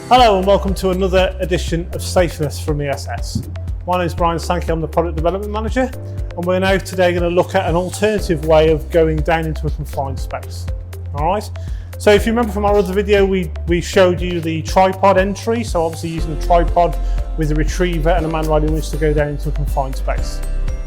Hello and welcome to another edition of SafenESS from ESS. My name is Brian Sankey, I'm the Product Development Manager, and we're now today going to look at an alternative way of going down into a confined space. Alright, so if you remember from our other video, we showed you the tripod entry, so obviously using a tripod with a retriever and a man riding winch to go down into a confined space.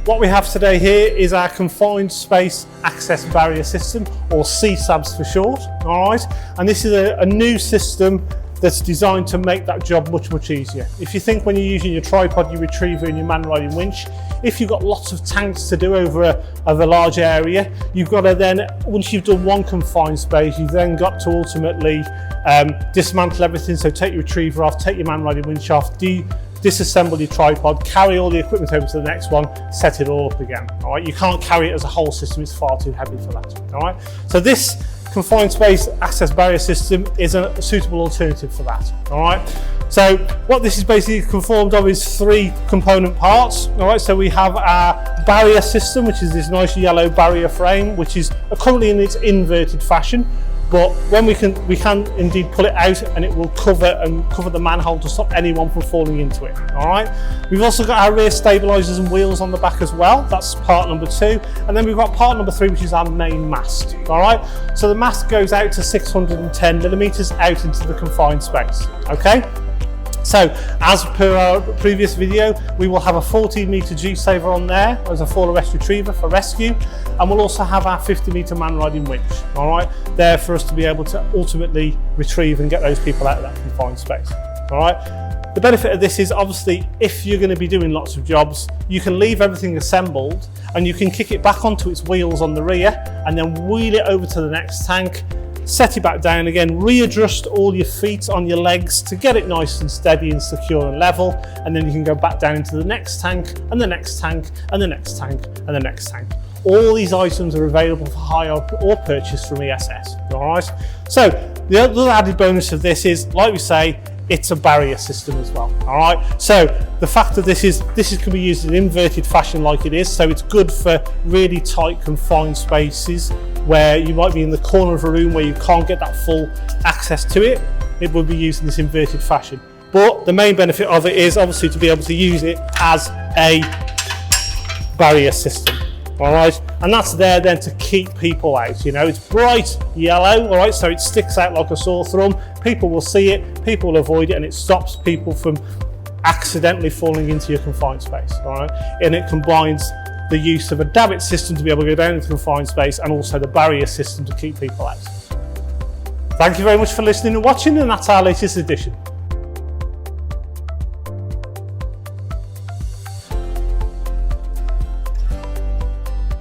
What we have today here is our Confined Space Access Barrier System, or CSABS for short. Alright, and this is a new system that's designed to make that job much easier. If you think when you're using your tripod, your retriever and your man riding winch, if you've got lots of tanks to do over a large area, you've got to then, once you've done one confined space, you've then got to ultimately dismantle everything. So take your retriever off, take your man riding winch off, disassemble your tripod, carry all the equipment over to the next one, set it all up again. All right, you can't carry it as a whole system, it's far too heavy for that. All right, so this Confined Space Access Barrier System is a suitable alternative for that. All right, so what this is basically conformed of is three component parts. All right, so we have our barrier system, which is this nice yellow barrier frame, which is currently in its inverted fashion. But when we can indeed pull it out, and it will cover the manhole to stop anyone from falling into it. All right. We've also got our rear stabilizers and wheels on the back as well. That's part number 2, and then we've got part number 3, which is our main mast. All right. So the mast goes out to 610 millimeters out into the confined space. Okay. So, as per our previous video, we will have a 14-meter G-saver on there as a fall arrest retriever for rescue, and we'll also have our 50-meter man riding winch, all right, there for us to be able to ultimately retrieve and get those people out of that confined space, all right. The benefit of this is obviously if you're going to be doing lots of jobs, you can leave everything assembled and you can kick it back onto its wheels on the rear and then wheel it over to the next tank, set it back down again, readjust all your feet on your legs to get it nice and steady and secure and level, and then you can go back down into the next tank and the next tank and the next tank and the next tank. All these items are available for hire or purchase from ESS. All right. So the other added bonus of this is, like we say, it's a barrier system as well. All right. So the fact that this can be used in inverted fashion like it is, so it's good for really tight confined spaces where you might be in the corner of a room where you can't get that full access to it. It would be used in this inverted fashion. But the main benefit of it is obviously to be able to use it as a barrier system. All right, and that's there then to keep people out. You know, it's bright yellow, all right, so it sticks out like a sore thumb. People will see it, people will avoid it, and it stops people from accidentally falling into your confined space. All right, and it combines the use of a davit system to be able to go down into confined space and also the barrier system to keep people out. Thank you very much for listening and watching, and that's our latest edition.